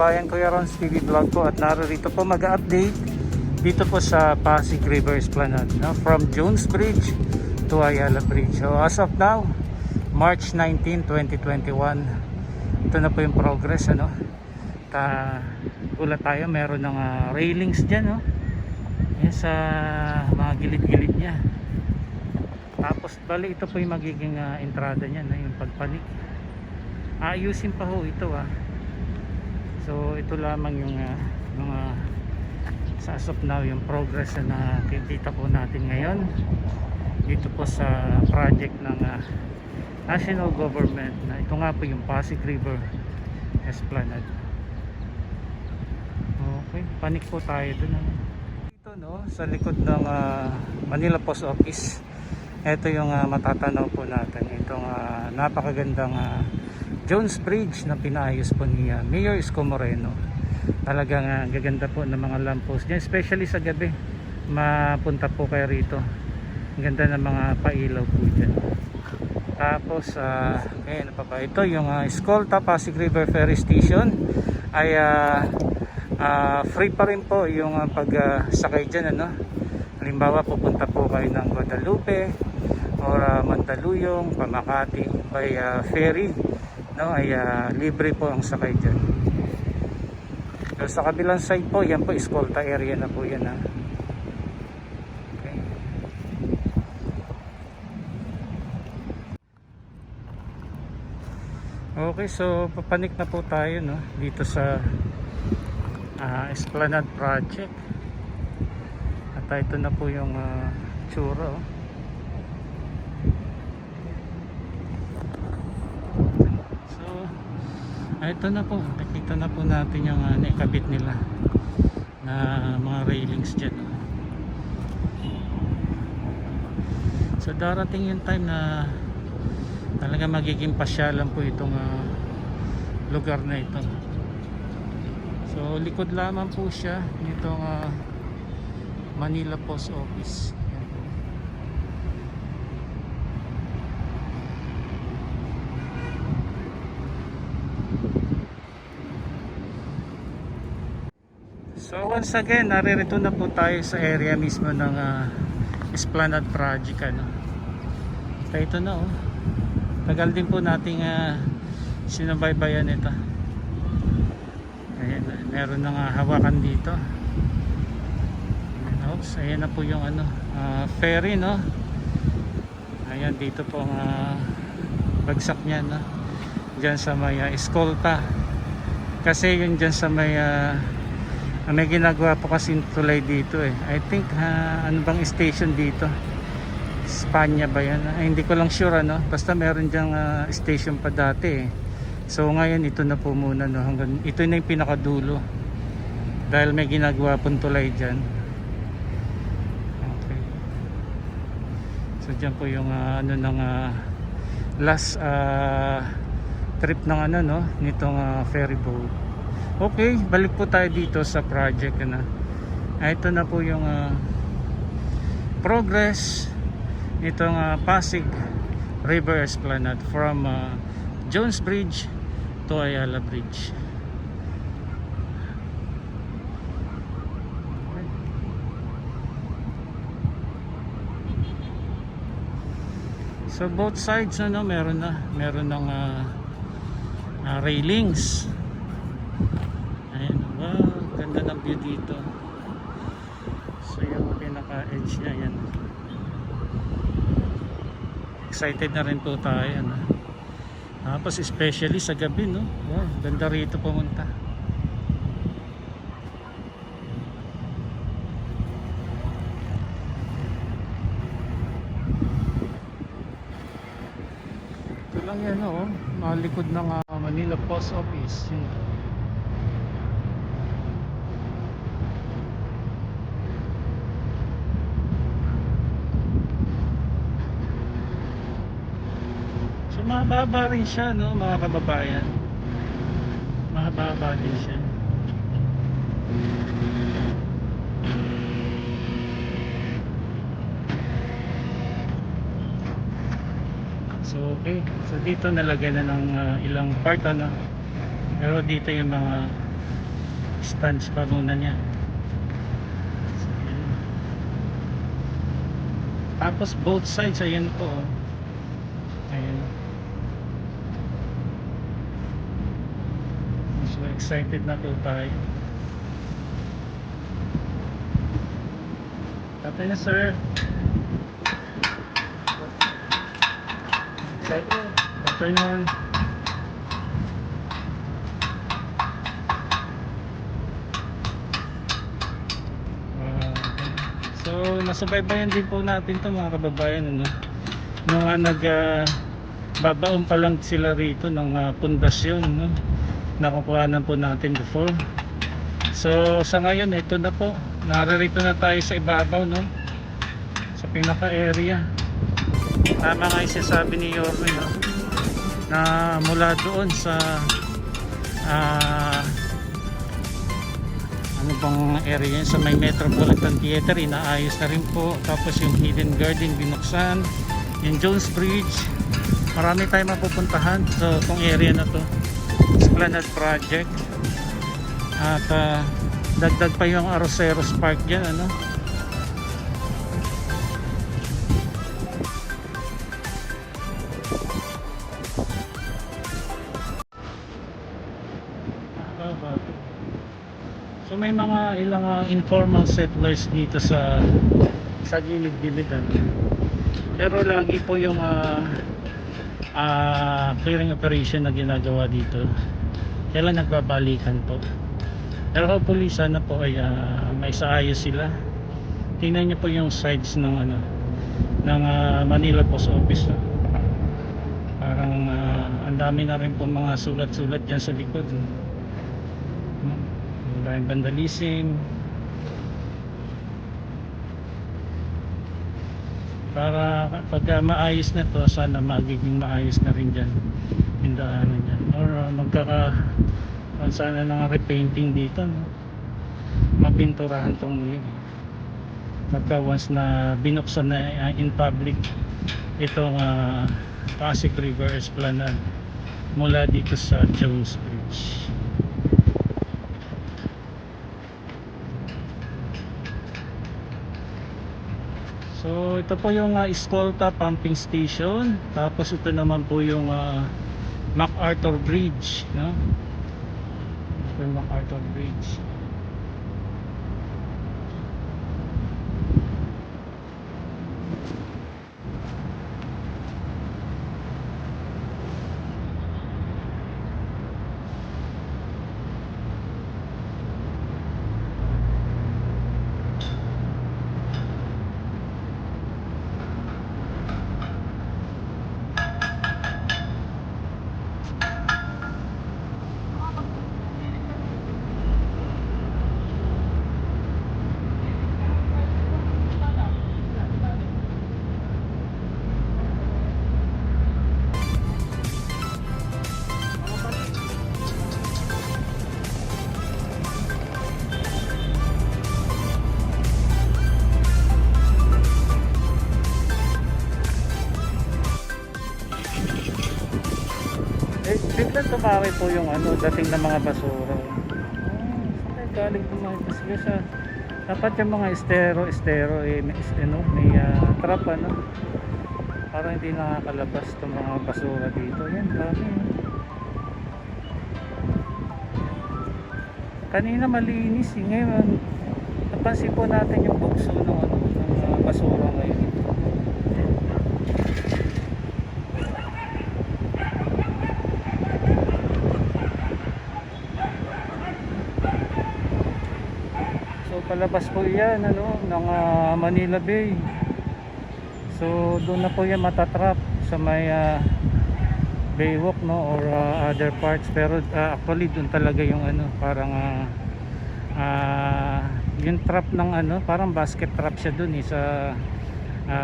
kababayan, Kuya Ron's TV Vlog po, at narito po mag-update dito po sa Pasig River Esplanade, no? From Jones Bridge to Ayala Bridge. So as of now, March 19, 2021, ito na po yung progress, ano? Gulat tayo, meron ng railings dyan, no? Yan sa mga gilid-gilid nya. Tapos bali ito po yung magiging entrada nya, no? Yung pagpanik. Ayusin pa ho ito, So ito lamang yung mga sa as of now yung progress na nakikita po natin ngayon dito po sa project ng national government, na ito nga po yung Pasig River Esplanade. Okay, panik po tayo dun, dito, no, sa likod ng Manila Post Office. Ito yung matatanaw po natin, itong napakagandang Jones Bridge na pinaayos po ni Mayor Isko Moreno. Talagang gaganda po ng mga lamppost niya, especially sa gabi. Mapunta po kayo rito, ang ganda ng mga pailaw po dyan. Tapos ano pa ba ito, yung Escolta Pasig River Ferry Station ay free pa rin po yung pagsakay dyan, ano? Halimbawa pupunta po kayo ng Guadalupe or Mandaluyong, Pamakati by ferry, no, ay libre po ang sakay dyan. So sa kabilang side po, yan po Escolta area na po yan, Okay. Okay, so papanik na po tayo, no, dito sa Esplanade Project. At ito na po yung tsura, ito na po, nakita na po natin yung naikabit nila na mga railings dyan. So darating yung time na talaga magiging pasyalan po itong lugar na ito. So likod lamang po siya nitong Manila Post Office. So once again, naririto na po tayo sa area mismo ng Esplanade Project, ano. Kaya ito na, tagal din po nating sinubaybayan ito. Ayan, meron ng hawakan dito. Oops, ayan na po yung ferry, no. Ayan, dito po ang bagsak niya, no. Diyan sa may Escolta. Kasi yun dyan sa may may ginagawa po kasi tulay dito, I think ano bang station dito, Spanya ba yan? Hindi ko lang sure, ano. Basta meron dyang station pa dati, So ngayon ito na po muna, no, hanggang ito na yung pinakadulo dahil may ginagawa pong tulay dyan. Okay, so dyan po yung ano ng last trip ng no, nitong ferry boat. Okay, balik po tayo dito sa project, na ito na po yung progress nitong Pasig River Esplanade from Jones Bridge to Ayala Bridge. So both sides, ano, meron ng railings. Ayan, wow, ganda ng view dito. So yung pinaka-edge niya, yan. Excited na rin po tayo, ano. Tapos especially sa gabi, no? Wow, ganda rito pumunta. Ito lang yan, no? Malikod ng Manila Post Office. Yun. So mahaba rin siya, no, mga kababayan. Mahaba din siya. So okay, so dito nalagay na ng ilang part, ano. Pero dito yung mga Stands pa muna niya. So, yun. Tapos both sides, ayan po. Ayan. So excited na po tayo. Tatay na sir. Excited. Afternoon. So nasubaybayan din po natin to mga kababayan, ano? Nung babaon pa lang sila rito ng pundasyon, no? Nakukuhanan po natin before. So sa ngayon ito na po, naririto na tayo sa ibabaw, no? Sa pinaka area. Tama nga yung sinasabi ni Yorme, no? Na mula doon sa ano bang area yun, sa may Metropolitan Theater, inaayos na rin po. Tapos yung Hidden Garden binuksan, yung Jones Bridge, marami tayong mapupuntahan sa itong area na to. Esplanade Project, at dagdag pa yung Arroceros Park dyan, ano. So may mga ilang informal settlers dito sa gilid-gilid, ano. Pero lagi po yung clearing operation na ginagawa dito. Kailan nagbabalikan po. Pero hopefully sana po ay maisaayos sila. Tingnan niyo po yung sides ng ng Manila Post Office, no? Parang ang dami na rin po mga sulat-sulat diyan sa likod, no? Yung vandalism. Para pagka maayos na to, sana magiging maayos na rin dyan yung daanan dyan, or sana ng repainting dito, no? Mapinturahan tong muli pagka once na binuksan na in public itong Pasig River Esplanade mula dito sa Jones Bridge. So ito po yung Escolta Pumping Station. Tapos ito naman po yung MacArthur Bridge, no? Ito yung MacArthur Bridge. Biglang tumawi po yung dating ng mga basura. Saan galing tumawi? Kasi sa dapat yung mga estero may trap, para hindi nakakalabas itong mga basura dito. Yan, dami. Kanina malinis, ngayon napansin po natin yung bukso ng basura ngayon. Palabas po yan ng Manila Bay. So doon na po yan matatrap sa may Baywalk, no, or other parts. Pero actually doon talaga yung parang yung trap ng parang basket trap siya doon sa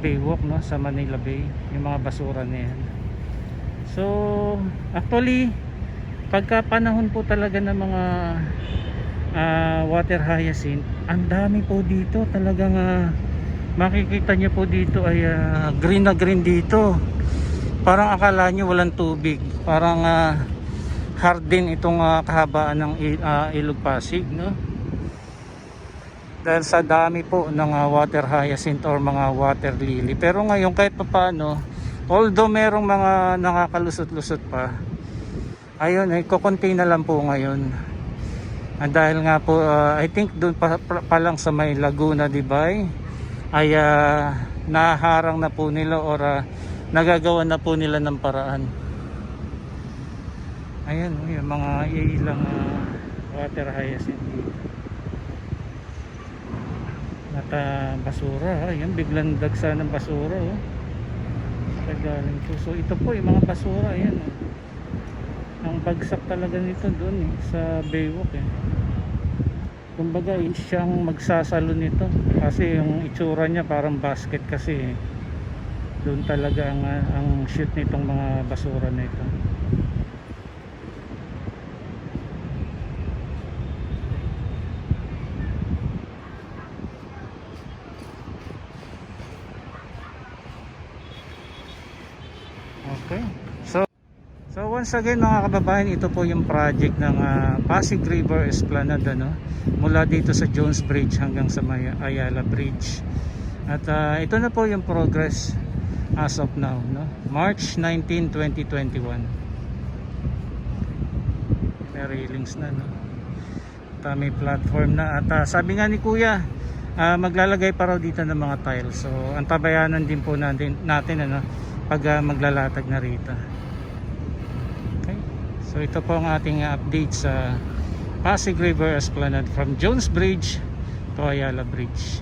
Baywalk, no, sa Manila Bay, yung mga basura na yan. So actually pagka panahon po talaga ng mga water hyacinth, ang dami po dito talagang makikita nyo po dito ay green na green dito, parang akala nyo walang tubig, parang hard din itong kahabaan ng Ilog Pasig, no? Dahil sa dami po ng water hyacinth or mga water lily. Pero ngayon kahit papaano, although merong mga nakakalusot-lusot pa, ayun, kukunti na lang po ngayon. Dahil nga po, I think doon pa lang sa may Laguna, Dibay, ay naharang na po nila or nagagawa na po nila ng paraan. Ayun, yung mga ilang water hyacinth dito. At basura, yan, biglang dagsa ng basura, oh. Galing po. So ito po yung mga basura, ayan, oh. Ang bagsak talaga nito doon sa Baywalk kumbaga siyang magsasalo nito kasi yung itsura niya parang basket kasi doon talaga ang shoot nitong mga basura nito. Okay. So once again mga kababayan, ito po yung project ng Pasig River Esplanade, no? Mula dito sa Jones Bridge hanggang sa Ayala Bridge. At ito na po yung progress as of now, no? March 19, 2021. May railings na, no? At may platform na. At sabi nga ni Kuya, maglalagay pa raw dito ng mga tiles. So antabayanan din po natin ano, pag maglalatag na rito. So ito po ang ating update sa Pasig River Esplanade from Jones Bridge to Ayala Bridge.